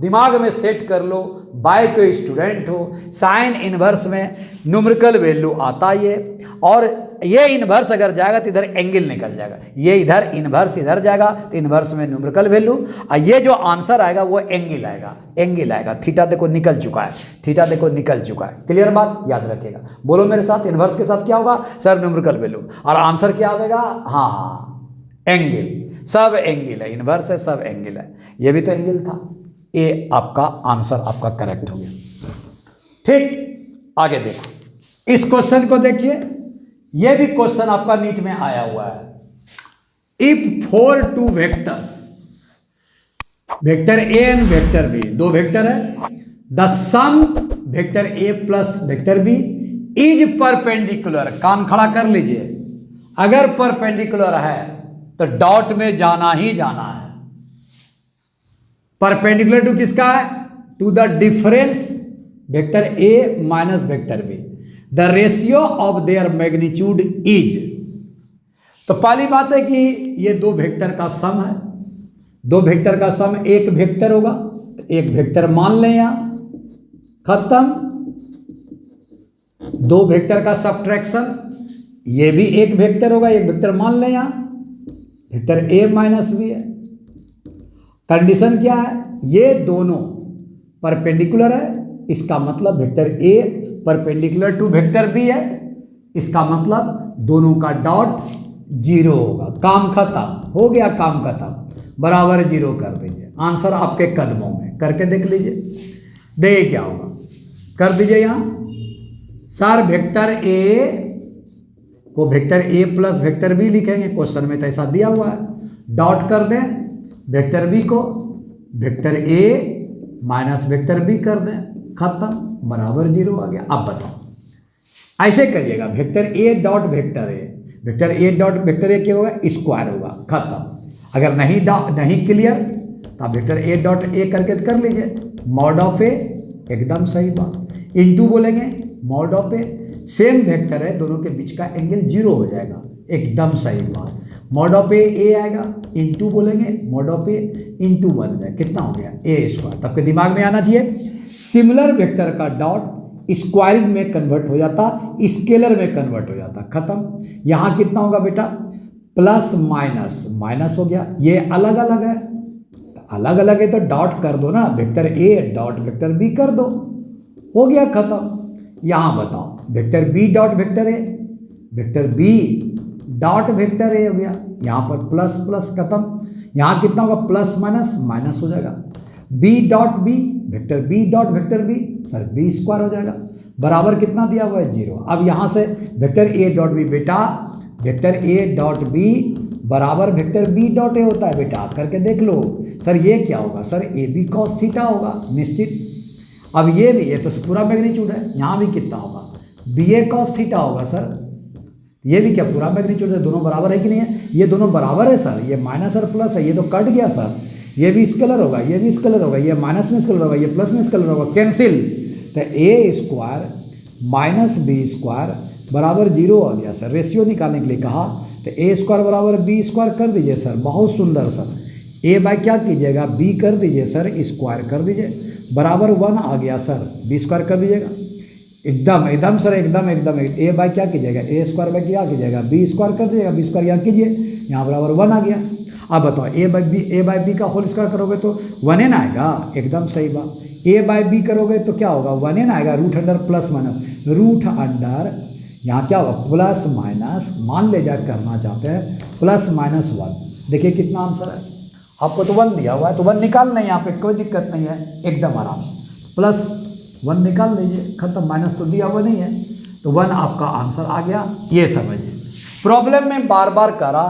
दिमाग में सेट कर लो, बाय कोई स्टूडेंट हो, साइन इनवर्स में न्यूमेरिकल वैल्यू आता ये, और ये इनवर्स अगर जाएगा तो इधर एंगल निकल जाएगा, ये इधर इनवर्स इधर जाएगा तो इनवर्स में न्यूमेरिकल वैल्यू, और ये जो आंसर आएगा वो एंगल आएगा, एंगल आएगा। थीटा देखो निकल चुका है, थीटा देखो निकल चुका है। क्लियर बात? याद रखिएगा। बोलो मेरे साथ, इनवर्स के साथ क्या होगा सर? न्यूमेरिकल वैल्यू, और आंसर क्या आएगा? हाँ एंगल, सब एंगल है, इनवर्स है सब एंगल है, ये भी तो एंगल था। ए आपका आंसर आपका करेक्ट हो गया। ठीक, आगे देखो इस क्वेश्चन को देखिए, ये भी क्वेश्चन आपका नीट में आया हुआ है। If 4 2 vectors, vector A and vector B, दो वेक्टर है, the sum vector A plus vector B is perpendicular, कान खड़ा कर लीजिए, अगर परपेंडिकुलर है तो डॉट में जाना ही जाना है। परपेंडिकुलर टू किसका है? To the difference vector A minus vector B, the ratio of their magnitude is. तो पहली बात है कि ये दो वेक्टर का सम है, दो वेक्टर का सम एक वेक्टर होगा, तो एक वेक्टर मान लें यहां, खत्म। दो वेक्टर का सब्ट्रैक्शन, ये भी एक वेक्टर होगा, एक वेक्टर मान लें यहां, वेक्टर ए माइनस बी है। कंडीशन क्या है? ये दोनों परपेंडिकुलर है, इसका मतलब vector A perpendicular to vector B है, इसका मतलब दोनों का डॉट 0 होगा। काम खत्म हो गया, काम खत्म, बराबर 0 कर दीजिए। आंसर आपके कदमों में, करके देख लीजिए, देखिए क्या होगा। कर दीजिए यहाँ सर, वेक्टर ए को vector A plus vector B लिखेंगे, क्वेश्चन में तो ऐसा दिया हुआ है, डॉट कर दें, वेक्टर बी को vector A minus vector B कर दें, खत्म, बराबर 0 आ गया। अब बताओ ऐसे करिएगा, vector A dot vector A, vector A dot vector ए क्या होगा? स्क्वायर होगा, खत्म। अगर नहीं क्लियर तो आप वेक्टर ए डॉट ए करके कर लीजिए, मॉड ऑफ ए, एकदम सही बात, इनटू बोलेंगे mod of A, same vector है, दोनों के बीच का एंगल 0 हो जाएगा, एकदम सही बात। मॉड ऑफ ए आएगा, इनटू बोलेंगे मॉड ऑफ ए इनटू 1 जाए, कितना हो गया? ए स्क्वायर। तब के दिमाग में आना चाहिए, सिमिलर वेक्टर का डॉट स्क्वायरिंग में कन्वर्ट हो जाता, स्केलर में कन्वर्ट हो जाता, खत्म। यहाँ कितना होगा बेटा? प्लस माइनस, माइनस हो गया, ये अलग अलग है, अलग अलग है तो डॉट कर दो ना, vector A dot vector B कर दो, हो गया, खत्म। यहाँ बताओ vector B dot vector A, vector B dot vector A हो गया, यहाँ पर प्लस प्लस, खत्म। यहाँ कितना होगा? प्लस माइनस माइनस हो जाएगा, B dot B vector B dot vector B, sir B square हो जाएगा, बराबर कितना दिया हुआ है? 0। अब यहाँ से वेक्टर ए डॉट बी, बेटा वेक्टर ए डॉट बी बराबर वेक्टर बी डॉट ए होता है बेटा, करके देख लो। सर ये क्या होगा? Sir A B cos theta होगा, निश्चित। अब ये भी, ये तो पूरा मैग्नीट्यूड है, यहाँ भी कितना होगा? बी ए कॉस थीटा होगा सर, ये भी क्या पूरा मैग्नीट्यूड है? दोनों बराबर है कि नहीं है? ये दोनों बराबर है सर, ये माइनस और प्लस है, ये तो कट गया सर, ये भी स्केलर होगा, ये भी स्केलर होगा, ये माइनस में स्केलर होगा, ये प्लस में स्केलर होगा, कैंसिल। तो ए स्क्वायर माइनस बी स्क्वायर बराबर 0 आ गया सर। रेशियो निकालने के लिए कहा तो ए स्क्वायर बराबर बी स्क्वायर कर दीजिए सर, बहुत सुंदर सर। ए बाय क्या कीजिएगा? बी कर दीजिए सर, स्क्वायर कर दीजिए, बराबर 1 आ गया सर, बी स्क्वायर कर दीजिएगा, एकदम एकदम सर, एकदम एकदम। ए बाय क्या कीजिएगा? ए स्क्वायर बाय क्या कीजिएगा? बी स्क्वायर कर दीजिएगा, बी स्क्वायर यहाँ कीजिए, यहाँ बराबर 1 आ गया। अब बताओ ए बाय बी का होल स्क्वायर करोगे तो 1n आएगा, एकदम सही बात। ए बाय बी करोगे तो क्या होगा? 1n आएगा, root under plus minus, root under यहाँ क्या होगा? प्लस माइनस, मान ले जा करना चाहते हैं, प्लस माइनस 1। देखिए कितना आंसर है, आपको तो 1 दिया हुआ है तो 1 निकालना है, यहाँ पे कोई दिक्कत नहीं है, एकदम आराम से प्लस 1 निकाल लीजिए, खत्म। माइनस तो दिया हुआ नहीं है, तो 1 आपका आंसर आ गया, ये समझिए। प्रॉब्लम में बार बार करा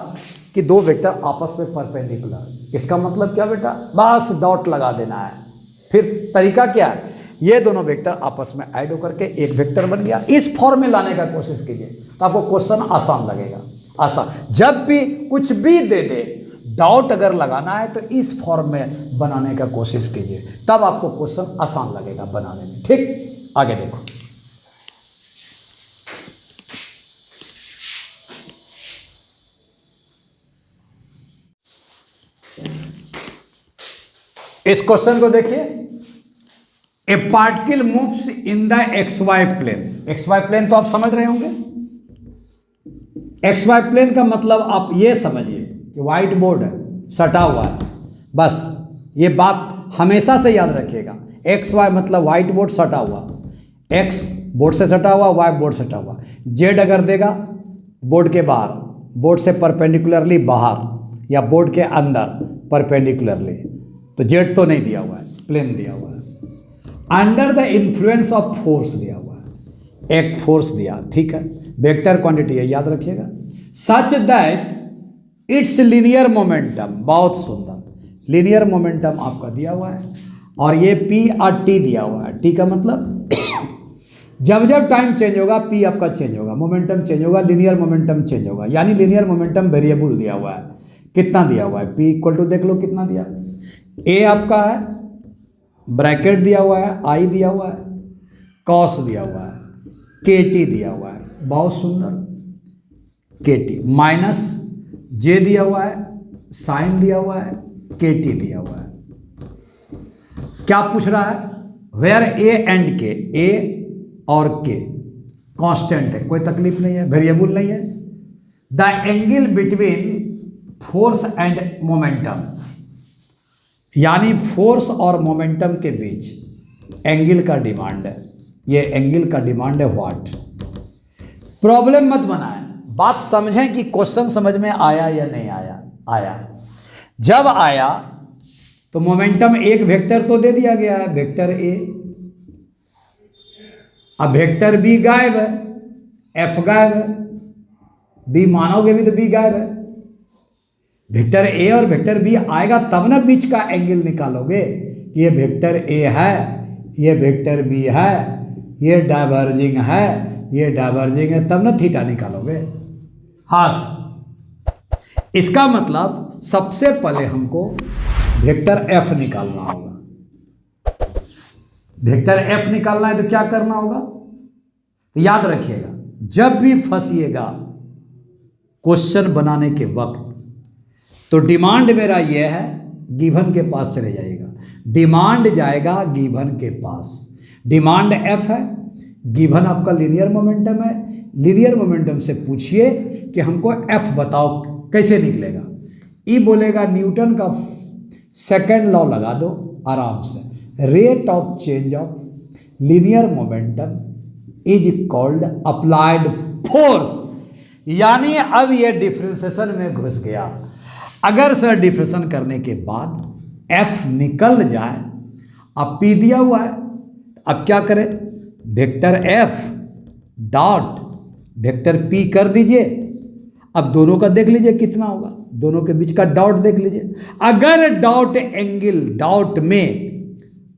कि दो वेक्टर आपस में परपेंडिकुलर, इसका मतलब क्या बेटा, बस डॉट लगा देना है। फिर तरीका क्या है, ये दोनों वेक्टर आपस में ऐड होकर के एक वेक्टर बन गया। इस फॉर्म में लाने का कोशिश कीजिए तो आपको क्वेश्चन आसान लगेगा। आसान, जब भी कुछ भी दे दे, डॉट अगर लगाना है तो इस फॉर्म में बनाने का कोशिश कीजिए, तब आपको क्वेश्चन आसान लगेगा बनाने में। ठीक, आगे देखो। इस क्वेश्चन को देखिए, a particle moves in the X Y plane. X Y plane तो आप समझ रहे होंगे। एक्स वाई प्लेन का मतलब आप ये समझिए कि व्हाइट बोर्ड है, सटा हुआ है, बस ये बात हमेशा से याद रखिएगा। एक्स वाई मतलब व्हाइट बोर्ड सटा हुआ, एक्स बोर्ड से सटा हुआ, वाई बोर्ड सटा हुआ। जेड अगर देगा बोर्ड के बाहर, बोर्ड से परपेंडिकुलरली बाहर या बोर्ड के अंदर परपेंडिकुलरली, तो जेड तो नहीं दिया हुआ है, प्लेन दिया हुआ है। Under the influence of force दिया हुआ है, एक फोर्स दिया, ठीक है। वेक्टर क्वांटिटी है, याद रखिएगा। Such that it's linear momentum, बहुत सुंदर, लीनियर मोमेंटम आपका दिया हुआ है। और ये पी और टी दिया हुआ है। टी का मतलब जब जब टाइम चेंज होगा पी आपका चेंज होगा, मोमेंटम चेंज होगा, लीनियर मोमेंटम चेंज होगा। यानी लीनियर मोमेंटम वेरिएबल दिया हुआ है। कितना दिया हुआ है, पी इक्वल टू देख लो कितना दिया है। ए आपका है, ब्रैकेट दिया हुआ है, आई दिया हुआ है, कॉस दिया हुआ है, के टी दिया हुआ है, बहुत सुंदर, के टी माइनस जे दिया हुआ है, साइन दिया हुआ है, के टी दिया हुआ है। क्या पूछ रहा है, वेयर ए एंड के, ए और के कांस्टेंट है, कोई तकलीफ नहीं है, वेरिएबल नहीं है। The angle between force and momentum, यानी फोर्स और मोमेंटम के बीच एंगल का डिमांड है। ये एंगल का डिमांड है व्हाट। प्रॉब्लम मत बनाएं, बात समझें कि क्वेश्चन समझ में आया या नहीं आया। आया, जब आया तो मोमेंटम एक वेक्टर तो दे दिया गया है, वेक्टर ए। अब वेक्टर बी गायब है, एफ गायब है, बी मानोगे भी तो बी गायब है। वेक्टर ए और वेक्टर बी आएगा तब ना बीच का एंगल निकालोगे कि ये वेक्टर ए है, ये वेक्टर बी है, ये डाइवर्जिंग है, ये डाइवर्जिंग है, तब ना थीटा निकालोगे। हाँ, इसका मतलब सबसे पहले हमको वेक्टर एफ निकालना होगा। वेक्टर एफ निकालना है तो क्या करना होगा, तो याद रखिएगा, जब भी फंसिएगा क्वेश्चन बनाने के वक्त तो डिमांड मेरा यह है, गिवन के पास चले जाइएगा। डिमांड जाएगा गिवन के पास। डिमांड एफ है, गिवन आपका लीनियर मोमेंटम है। लीनियर मोमेंटम से पूछिए कि हमको एफ बताओ कैसे निकलेगा। ई बोलेगा न्यूटन का सेकंड लॉ लगा दो आराम से, rate of change of linear momentum is called applied force. यानी अब ये डिफरेंशिएशन में घुस गया। अगर सर डिफरेंशिएशन करने के बाद एफ निकल जाए, अब पी दिया हुआ है, अब क्या करें, vector F dot vector P कर दीजिए। अब दोनों का देख लीजिए कितना होगा, दोनों के बीच का डॉट देख लीजिए। अगर डॉट एंगल, डॉट में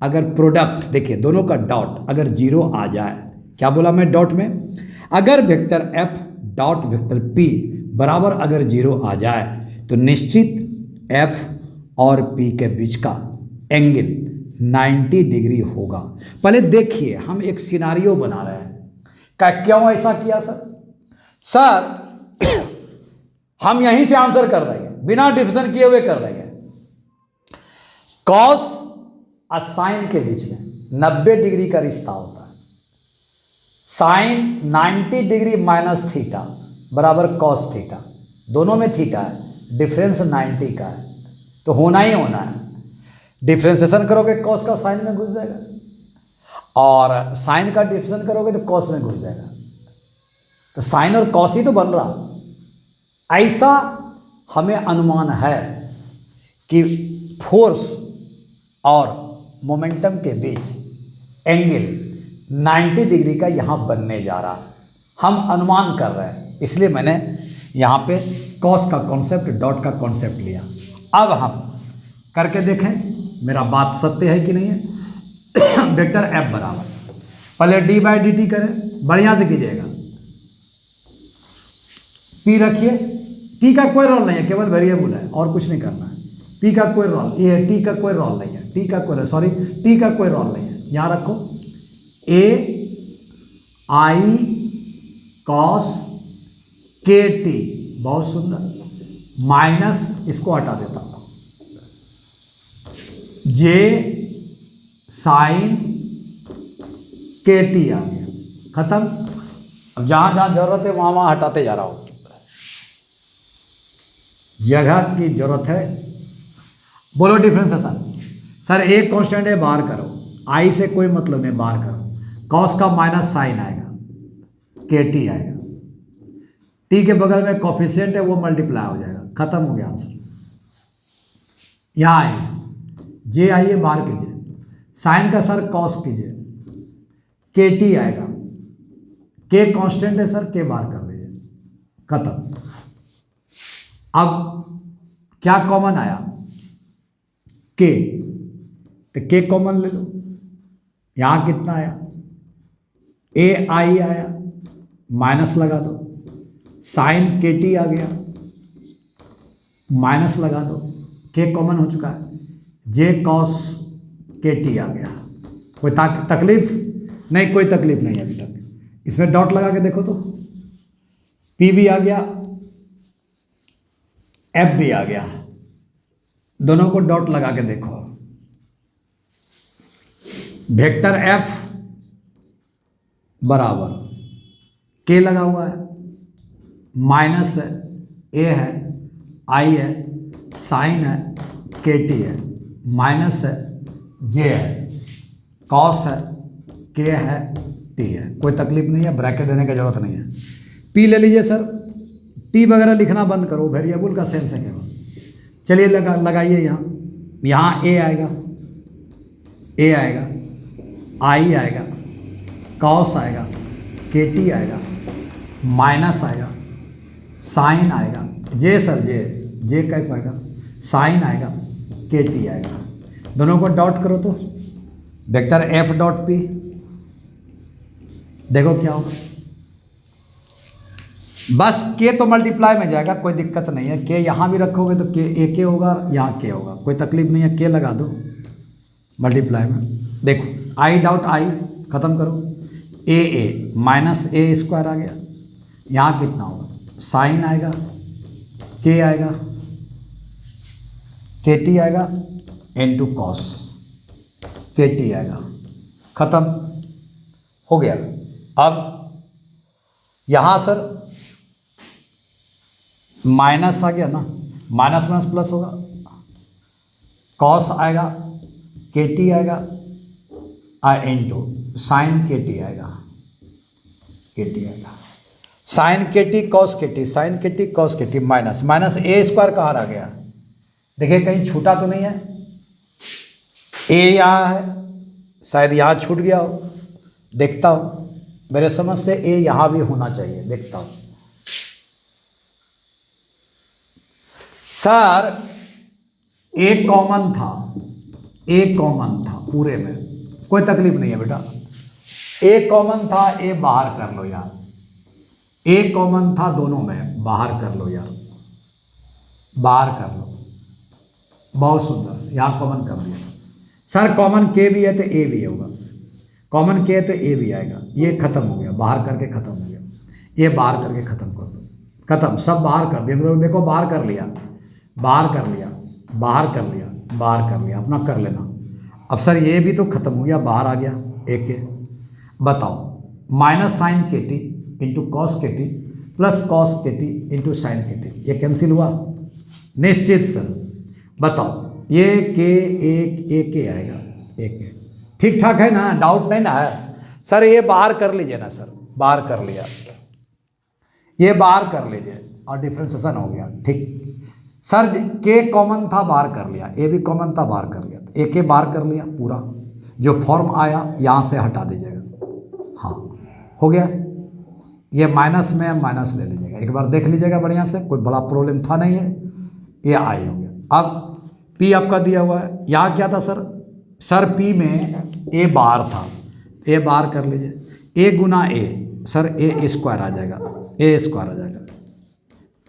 अगर प्रोडक्ट देखिए दोनों का डॉट अगर जीरो आ जाए, क्या बोला मैं डॉट में, अगर vector F dot vector P बराबर अगर जीरो आ जाए तो निश्चित एफ और पी के बीच का एंगल 90 डिग्री होगा। पहले देखिए, हम एक सिनारियो बना रहे हैं। क्या क्यों ऐसा किया सर हम यहीं से आंसर कर देंगे, बिना डिफरेंशिएशन किए हुए कर देंगे। कॉस और साइन के बीच में 90 डिग्री का रिश्ता होता है। साइन 90 डिग्री माइनस थीटा बराबर कॉस थीटा, दोनों में थीटा है, डिफरेंस 90 का है, तो होना ही होना है। डिफरेंशिएशन करोगे कॉस का साइन में घुस जाएगा, और साइन का डिफरेंशिएशन करोगे तो कॉस में घुस जाएगा। तो साइन और कॉस ही तो बन रहा। ऐसा हमें अनुमान है कि फोर्स और मोमेंटम के बीच एंगल 90 डिग्री का यहाँ बनने जा रहा, हम अनुमान कर रहे हैं। इसलिए मैंने यहाँ पे कॉस का कॉन्सेप्ट, डॉट का कॉन्सेप्ट लिया। अब हम करके देखें मेरा बात सत्य है कि नहीं है। वेक्टर एफ बराबर, पहले डी बाई डी टी करें, बढ़िया से कीजिएगा। पी रखिए, टी का कोई रोल नहीं है, केवल वेरिएबल है और कुछ नहीं करना है। पी का कोई रोल, ये टी का कोई रोल नहीं है, टी का कोई रोल नहीं है। यहाँ रखो ए आई कॉस के टी, बहुत सुंदर, माइनस इसको हटा देता हूँ, जे साइन के टी आ गया, खत्म। अब जहां जहां जरूरत है वहां वहां हटाते जा रहा हूं, जगह की जरूरत है। बोलो डिफ्रेंसिएशन। सर एक कांस्टेंट है, बाहर करो, आई से कोई मतलब नहीं, बाहर करो। कॉस का माइनस साइन आएगा, के टी आएगा, टी के बगल में कॉफिशिएंट है वो मल्टीप्लाई हो जाएगा, खत्म हो गया आंसर। यहाँ आइए, जे आइए बाहर कीजिए, साइन का सर कॉस कीजिए, के टी आएगा, के कांस्टेंट है सर, के बाहर कर दीजिए, खत्म। अब क्या कॉमन आया, के, तो के कॉमन ले लो। यहाँ कितना आया, ए आई आया, माइनस लगा दो, साइन के टी आ गया, माइनस लगा दो, के कॉमन हो चुका है, जे कॉस के टी आ गया। कोई तकलीफ नहीं, कोई तकलीफ नहीं अभी तक। इसमें डॉट लगा के देखो तो पी भी आ गया, एफ भी आ गया, दोनों को डॉट लगा के देखो। वेक्टर एफ बराबर के लगा हुआ है, माइनस है, ए है, आई है, साइन है, के टी है, माइनस है, जे है, कॉस है, के है, टी है। कोई तकलीफ नहीं है, ब्रैकेट देने की जरूरत नहीं है। पी ले लीजिए सर, टी वगैरह लिखना बंद करो, वेरिएबल का सेंस है केवल। चलिए लगाइए यहाँ ए आएगा, ए आएगा, आई आएगा, कॉस आएगा, के टी आएगा, माइनस आएगा, साइन आएगा, जे सर जे कैप आएगा, साइन आएगा, के टी आएगा। दोनों को डॉट करो तो वेक्टर एफ डॉट पी, देखो क्या होगा। बस के तो मल्टीप्लाई में जाएगा, कोई दिक्कत नहीं है। के यहाँ भी रखोगे तो के ए के होगा, यहाँ के होगा, कोई तकलीफ नहीं है। के लगा दो मल्टीप्लाई में, देखो आई डॉट आई खत्म करो, ए माइनस ए स्क्वायर आ गया। यहाँ कितना होगा, साइन आएगा, के आएगा, के टी आएगा, इनटू कॉस के टी आएगा, खत्म हो गया। अब यहाँ सर माइनस आ गया ना, माइनस माइनस प्लस होगा, कॉस आएगा, के टी आएगा, इनटू साइन के टी आएगा, के टी आएगा, साइन के टी कॉस के टी, साइन के टी कॉस के टी, माइनस माइनस ए स्क्वायर कहाँ आ गया, देखिए कहीं छूटा तो नहीं है। ए यहाँ है, शायद यहाँ छूट गया हो, देखता हूँ, मेरे समझ से ए यहाँ भी होना चाहिए, देखता हूँ। सर एक कॉमन था, एक कॉमन था पूरे में, कोई तकलीफ नहीं है बेटा। एक कॉमन था, ए बाहर कर लो यार, एक कॉमन था दोनों में, बाहर कर लो यार, बाहर कर लो, बहुत सुंदर से यहाँ कॉमन कर दिया। सर कॉमन के भी है तो ए भी होगा, कॉमन के है तो ए भी आएगा, ये खत्म हो गया, बाहर करके खत्म हो गया, ये बाहर करके खत्म कर दो, खत्म, सब बाहर कर दिया। देखो बाहर कर लिया, बाहर कर लिया, बाहर कर लिया, बाहर कर लिया, अपना कर लेना। अब सर ये भी तो खत्म हो गया, बाहर आ गया एक के। बताओ माइनस साइन के टी इंटू कॉस के टी प्लस कॉस के टी इंटू साइन के टी, ये कैंसिल हुआ निश्चित सर। बताओ ये के एक के आएगा, एक ठीक ठाक है ना, डाउट नहीं ना है सर। ये बाहर कर लीजिए ना सर, बाहर कर लिया, ये बाहर कर लीजिए और डिफ्रेंसिएशन हो गया ठीक। सर के कॉमन था, बाहर कर लिया, ए भी कॉमन था, बाहर कर लिया, ए के बाहर कर लिया, पूरा जो फॉर्म आया यहाँ से हटा दीजिएगा। हाँ हो गया, ये माइनस में है, माइनस ले लीजिएगा, एक बार देख लीजिएगा बढ़िया से, कोई बड़ा प्रॉब्लम था नहीं है, ये आई हो गया। अब पी आपका दिया हुआ है, यहाँ क्या था सर पी में ए बार था, ए बार कर लीजिए, ए गुना ए, सर ए स्क्वायर आ जाएगा, ए स्क्वायर आ जाएगा,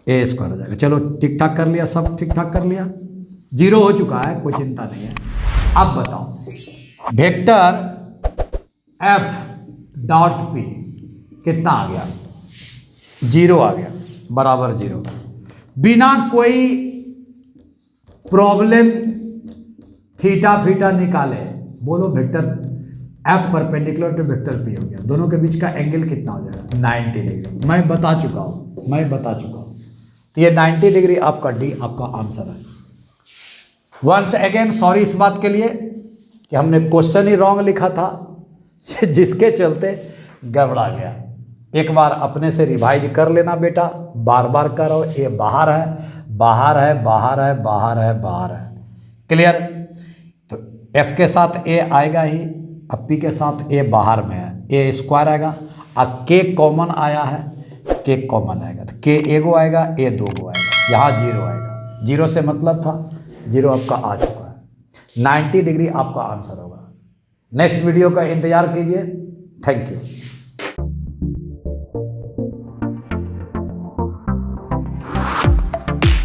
ए स्क्वायर आ जाएगा। चलो ठीक ठाक कर लिया, सब ठीक ठाक कर लिया, जीरो हो चुका है, कोई चिंता नहीं है। अब बताओ वेक्टर एफ डॉट पी कितना आ गया, जीरो आ गया, बराबर जीरो, बिना कोई प्रॉब्लम थीटा फीटा निकाले। बोलो vector F perpendicular to vector P हो गया, दोनों के बीच का एंगल कितना हो जाएगा, 90 डिग्री। मैं बता चुका हूँ, तो ये 90 डिग्री आपका डी आपका आंसर है। वंस अगेन सॉरी इस बात के लिए कि हमने क्वेश्चन ही रॉन्ग लिखा था, जिसके चलते गड़बड़ा गया। एक बार अपने से रिवाइज कर लेना बेटा, बार बार करो, ये बाहर है, बाहर है, बाहर है, बाहर है, बाहर है, क्लियर। तो एफ के साथ ए आएगा ही, अब पी के साथ ए बाहर में है, ए स्क्वायर आएगा, अब के कॉमन आया है, के कॉमन आएगा, तो के एगो आएगा, ए दो गो आएगा, यहाँ जीरो आएगा, जीरो से मतलब था, जीरो आपका आ चुका है, 90 डिग्री आपका आंसर होगा। नेक्स्ट वीडियो का इंतजार कीजिए, थैंक यू।